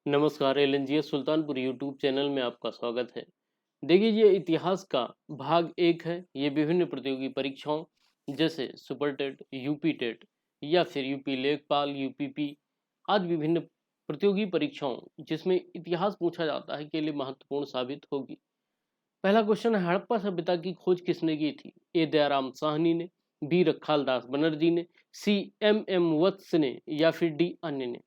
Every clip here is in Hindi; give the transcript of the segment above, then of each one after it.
नमस्कार, एलएनजीएस सुल्तानपुर यूट्यूब चैनल में आपका स्वागत है। देखिए, ये इतिहास का भाग 1 है। ये विभिन्न प्रतियोगी परीक्षाओं जैसे सुपर टेट, यूपी टेट या फिर यूपी लेखपाल, यूपीपी आदि विभिन्न प्रतियोगी परीक्षाओं जिसमें इतिहास पूछा जाता है के लिए महत्वपूर्ण साबित होगी। पहला क्वेश्चन है, हड़प्पा सभ्यता की खोज किसने की थी? ए दयाराम साहनी ने, बी रखालदास बनर्जी ने, सी एम वत्स ने या फिर डी अन्य ने।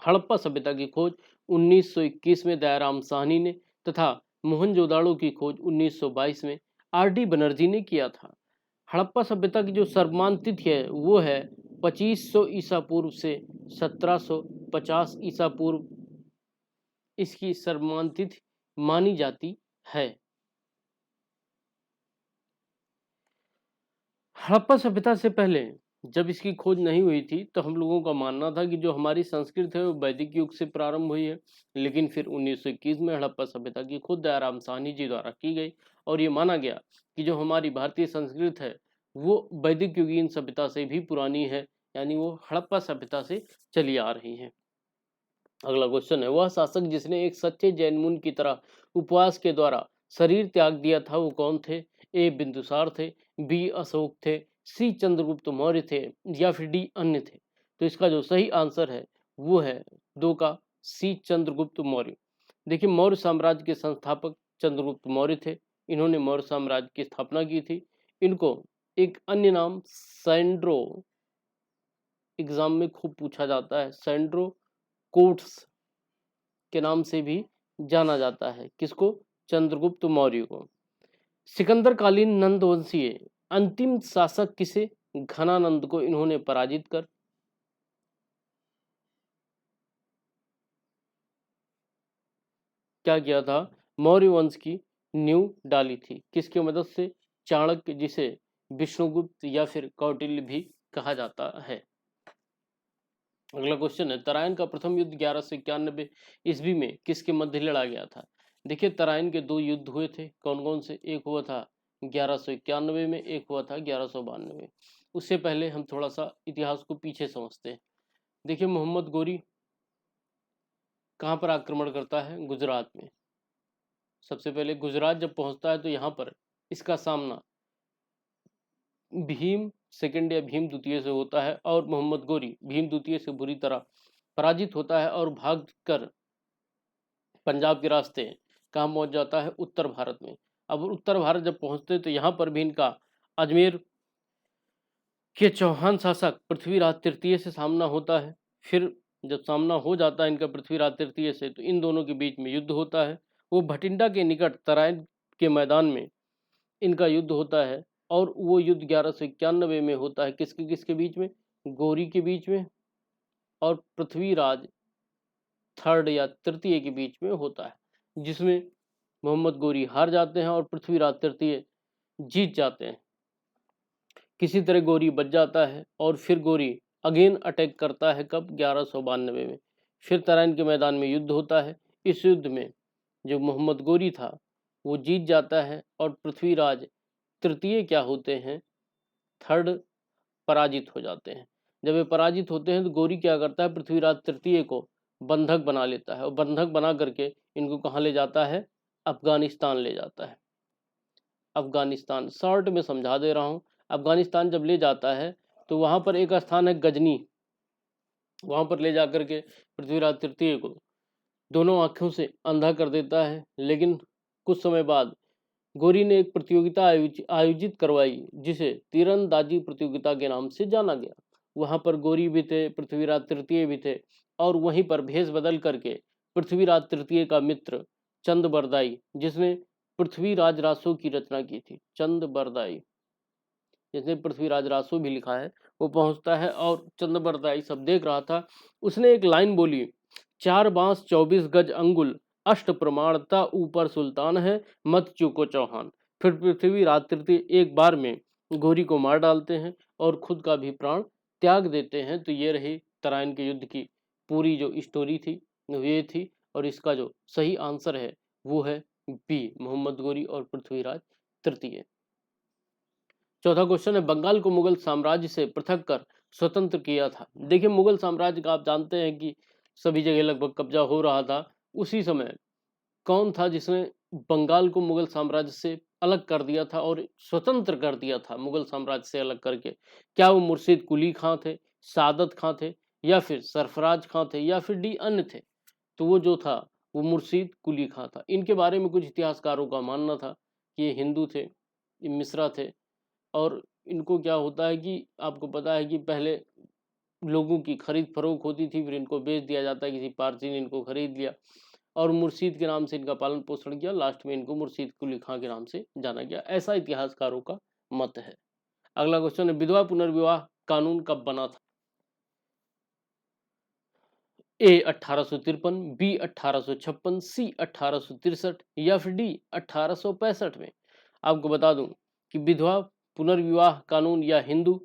हड़प्पा सभ्यता की खोज 1921 में दयाराम साहनी ने तथा मोहनजोदाड़ो की खोज 1922 में आर डी बनर्जी ने किया था। हड़प्पा सभ्यता की जो सर्वमान्य तिथि है वो है 2500 ईसा पूर्व से 1750 ईसा पूर्व इसकी सर्वमान्य तिथि मानी जाती है। हड़प्पा सभ्यता से पहले जब इसकी खोज नहीं हुई थी तो हम लोगों का मानना था कि जो हमारी संस्कृत है वो वैदिक युग से प्रारंभ हुई है, लेकिन फिर 1921 में हड़प्पा सभ्यता की खोज दयाराम साहनी जी द्वारा की गई और ये माना गया कि जो हमारी भारतीय संस्कृत है वो वैदिक युगीन सभ्यता से भी पुरानी है, यानी वो हड़प्पा सभ्यता से चली आ रही है। अगला क्वेश्चन है, वह शासक जिसने एक सच्चे जैन मुनि की तरह उपवास के द्वारा शरीर त्याग दिया था वो कौन थे? ए बिंदुसार थे, बी अशोक थे, सी चंद्रगुप्त मौर्य थे या फिर डी अन्य थे। तो इसका जो सही आंसर है वो है दो का सी चंद्रगुप्त मौर्य। देखिए, मौर्य साम्राज्य के संस्थापक चंद्रगुप्त मौर्य थे। इन्होंने मौर्य साम्राज्य की स्थापना की थी। इनको एक अन्य नाम सैंड्रो एग्जाम में खूब पूछा जाता है, सैंड्रो कोट्स के नाम से भी जाना जाता है। किसको? चंद्रगुप्त मौर्य को। सिकंदर कालीन नंदवंशीय अंतिम शासक किसे? घनानंद को इन्होंने पराजित कर क्या किया था? मौर्य वंश की नींव डाली थी। किसकी मदद से? चाणक्य, जिसे विष्णुगुप्त या फिर कौटिल्य भी कहा जाता है। अगला क्वेश्चन है, तराइन का प्रथम युद्ध 1191 ईस्वी में किसके मध्य लड़ा गया था? देखिए, तराइन के दो युद्ध हुए थे। कौन कौन से? एक हुआ था 1191 में, एक हुआ था 1192 में। उससे पहले हम थोड़ा सा इतिहास को पीछे समझते हैं। देखिए, मोहम्मद गोरी कहाँ पर आक्रमण करता है? गुजरात में। सबसे पहले गुजरात जब पहुंचता है तो यहाँ पर इसका सामना भीम सेकंड या भीम द्वितीय से होता है और मोहम्मद गोरी भीम द्वितीय से बुरी तरह पराजित होता है और भागकर पंजाब के रास्ते कहाँ पहुंच जाता है? उत्तर भारत में। अब उत्तर भारत जब पहुंचते तो यहाँ पर भी इनका अजमेर के चौहान शासक पृथ्वीराज तृतीय से सामना होता है। फिर जब सामना हो जाता है इनका पृथ्वीराज तृतीय से तो इन दोनों के बीच में युद्ध होता है। वो भटिंडा के निकट तराइन के मैदान में इनका युद्ध होता है और वो युद्ध 1191 में होता है। किसके किसके बीच में? गोरी के बीच में और पृथ्वीराज थर्ड या तृतीय के बीच में होता है, जिसमें मोहम्मद गोरी हार जाते हैं और पृथ्वीराज तृतीय जीत जाते हैं। किसी तरह गोरी बच जाता है और फिर गोरी अगेन अटैक करता है। कब? 1192 में। फिर तराइन के मैदान में युद्ध होता है। इस युद्ध में जो मोहम्मद गोरी था वो जीत जाता है और पृथ्वीराज तृतीय क्या होते हैं? थर्ड पराजित हो जाते हैं। जब ये पराजित होते हैं तो गोरी क्या करता है? पृथ्वीराज तृतीय को बंधक बना लेता है और बंधक बना करके इनको कहाँ ले जाता है? अफगानिस्तान ले जाता है। अफगानिस्तान शॉर्ट में समझा दे रहा हूँ। अफगानिस्तान जब ले जाता है तो वहाँ पर एक स्थान है गजनी, वहाँ पर ले जाकर के पृथ्वीराज तृतीय को दोनों आँखों से अंधा कर देता है। लेकिन कुछ समय बाद गोरी ने एक प्रतियोगिता आयोजित करवाई जिसे तीरंदाजी प्रतियोगिता के नाम से जाना गया। वहां पर गोरी भी थे, पृथ्वीराज तृतीय भी थे और वहीं पर भेष बदल करके पृथ्वीराज तृतीय का मित्र चंद बरदाई, जिसने पृथ्वीराज रासो की रचना की थी, चंद बरदाई जिसने पृथ्वीराज रासो भी लिखा है, वो पहुंचता है और चंद बरदाई सब देख रहा था। उसने एक लाइन बोली, 4 बांस 24 गज अंगुल, अष्ट प्रमाणता ऊपर सुल्तान है, मत चूको चौहान। फिर पृथ्वीराज तृतीय एक बार में गोरी को मार डालते हैं और खुद का भी प्राण त्याग देते हैं। तो ये रही तराइन के युद्ध की पूरी जो स्टोरी थी ये थी और इसका जो सही आंसर है वो है बी, मोहम्मद गोरी और पृथ्वीराज तृतीय। चौथा क्वेश्चन है, बंगाल को मुगल साम्राज्य से पृथक कर स्वतंत्र किया था। देखिए, मुगल साम्राज्य का आप जानते हैं कि सभी जगह लगभग कब्जा हो रहा था, उसी समय कौन था जिसने बंगाल को मुगल साम्राज्य से अलग कर दिया था और स्वतंत्र कर दिया था मुगल साम्राज्य से अलग करके? क्या वो मुर्शिद कुली खां थे, सादत खां थे, या फिर सरफराज खां थे, या फिर डी अन्य थे? तो वो जो था वो मुर्शिद कुली खां था। इनके बारे में कुछ इतिहासकारों का मानना था कि ये हिंदू थे, ये मिश्रा थे, और इनको क्या होता है कि आपको पता है कि पहले लोगों की खरीद फरोख्त होती थी, फिर इनको बेच दिया जाता है, किसी पारसी ने इनको खरीद लिया और मुर्शीद के नाम से इनका पालन पोषण किया, लास्ट में इनको मुर्शीद कुली खां के नाम से जाना गया, ऐसा इतिहासकारों का मत है। अगला क्वेश्चन है, विधवा पुनर्विवाह कानून कब बना था? ए 1853, बी 1856, सी 1863 या फिर डी 1865 में? आपको बता दूं कि विधवा पुनर्विवाह कानून या हिंदू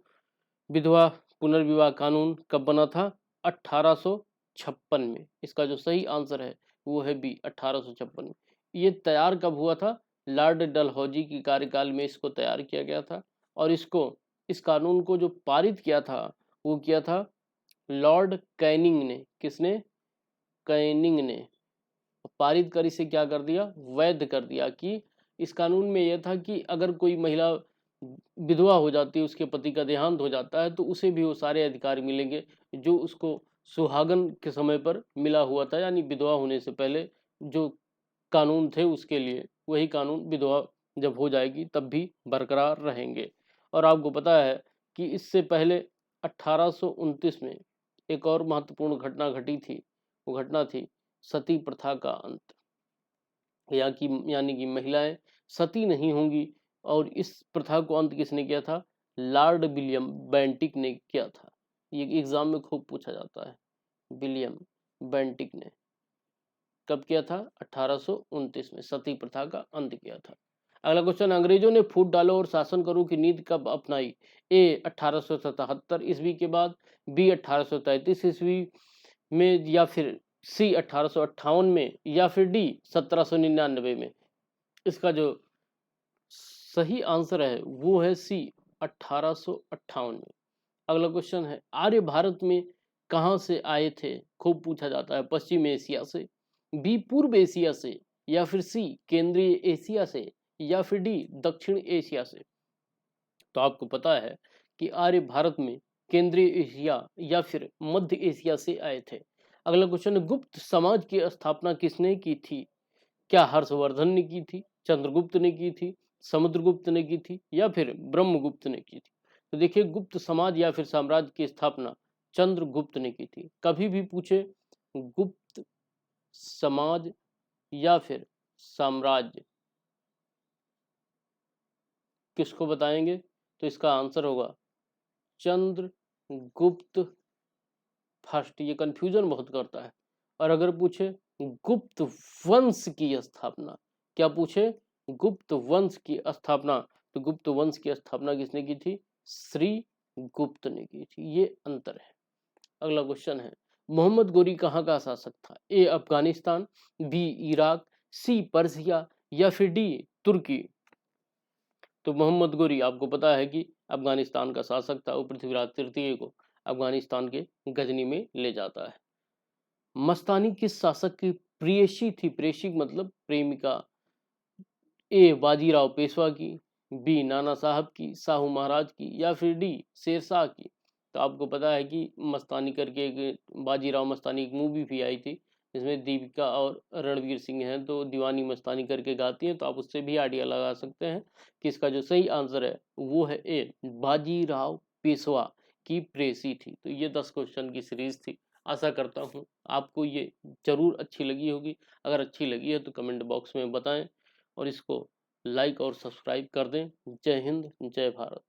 विधवा पुनर्विवाह कानून कब बना था? 1856 में। इसका जो सही आंसर है वो है बी 1856 में। ये तैयार कब हुआ था? लॉर्ड डलहौजी की कार्यकाल में इसको तैयार किया गया था और इस कानून को जो पारित किया था वो किया था लॉर्ड कैनिंग ने। किसने? कैनिंग ने पारित कर इसे क्या कर दिया? वैध कर दिया। कि इस कानून में यह था कि अगर कोई महिला विधवा हो जाती है, उसके पति का देहांत हो जाता है, तो उसे भी वो सारे अधिकार मिलेंगे जो उसको सुहागन के समय पर मिला हुआ था, यानी विधवा होने से पहले जो कानून थे उसके लिए वही कानून विधवा जब हो जाएगी तब भी बरकरार रहेंगे। और आपको पता है कि इससे पहले 1829 में एक और महत्वपूर्ण घटना घटी थी। वो घटना थी सती प्रथा का अंत। यानी कि महिलाएं सती नहीं होंगी, और इस प्रथा को अंत किसने किया था? लॉर्ड विलियम बेंटिक ने किया था। ये एग्जाम में खूब पूछा जाता है। विलियम बेंटिक ने कब किया था? 1829 में सती प्रथा का अंत किया था। अगला क्वेश्चन, अंग्रेजों ने फूट डालो और शासन करो की नीति कब अपनाई? ए 1877 ईस्वी के बाद, बी 1833 ईस्वी में, या फिर सी 1858 में, या फिर डी 1799 में? इसका जो सही आंसर है वो है सी 1858 में। अगला क्वेश्चन है, आर्य भारत में कहां से आए थे? खूब पूछा जाता है। पश्चिम एशिया से, बी पूर्व एशिया से, या फिर सी केंद्रीय एशिया से, या फिर डी दक्षिण एशिया से? तो आपको पता है कि आर्य भारत में केंद्रीय एशिया या फिर मध्य एशिया से आए थे। अगला क्वेश्चन है, गुप्त समाज की स्थापना किसने की थी? क्या हर्षवर्धन ने की थी, चंद्रगुप्त ने की थी, समुद्रगुप्त ने की थी, या फिर ब्रह्मगुप्त ने की थी? तो देखिए, गुप्त समाज या फिर साम्राज्य की स्थापना चंद्रगुप्त ने की थी। कभी भी पूछे गुप्त समाज या फिर साम्राज्य, किसको बताएंगे? तो इसका आंसर होगा चंद्रगुप्त फर्स्ट। ये कंफ्यूजन बहुत करता है। और अगर पूछे गुप्त वंश की स्थापना, क्या पूछे? गुप्त वंश की स्थापना, तो गुप्त वंश की स्थापना किसने की थी? श्री गुप्त ने की थी। ये अंतर है। अगला क्वेश्चन है, मोहम्मद गोरी कहाँ का शासक था? ए अफगानिस्तान, बी इराक, सी पर्सिया, या फिर डी तुर्की? तो मोहम्मद गोरी आपको पता है कि अफगानिस्तान का शासक था। वो पृथ्वीराज तृतीय को अफगानिस्तान के गजनी में ले जाता है। मस्तानी किस शासक की प्रेयसी थी? प्रेयसी मतलब प्रेमिका। ए बाजीराव पेशवा की, बी नाना साहब की, साहू महाराज की, या फिर डी शेरशाह की? तो आपको पता है कि मस्तानी करके एक बाजीराव मस्तानी एक मूवी भी आई थी, जिसमें दीपिका और रणवीर सिंह हैं, तो दीवानी मस्तानी करके गाती हैं। तो आप उससे भी आइडिया लगा सकते हैं कि इसका जो सही आंसर है वो है ए बाजीराव पेशवा की प्रेसी थी। तो ये 10 क्वेश्चन की सीरीज थी। आशा करता हूँ आपको ये जरूर अच्छी लगी होगी। अगर अच्छी लगी है तो कमेंट बॉक्स में बताएं और इसको लाइक और सब्सक्राइब कर दें। जय हिंद, जय भारत।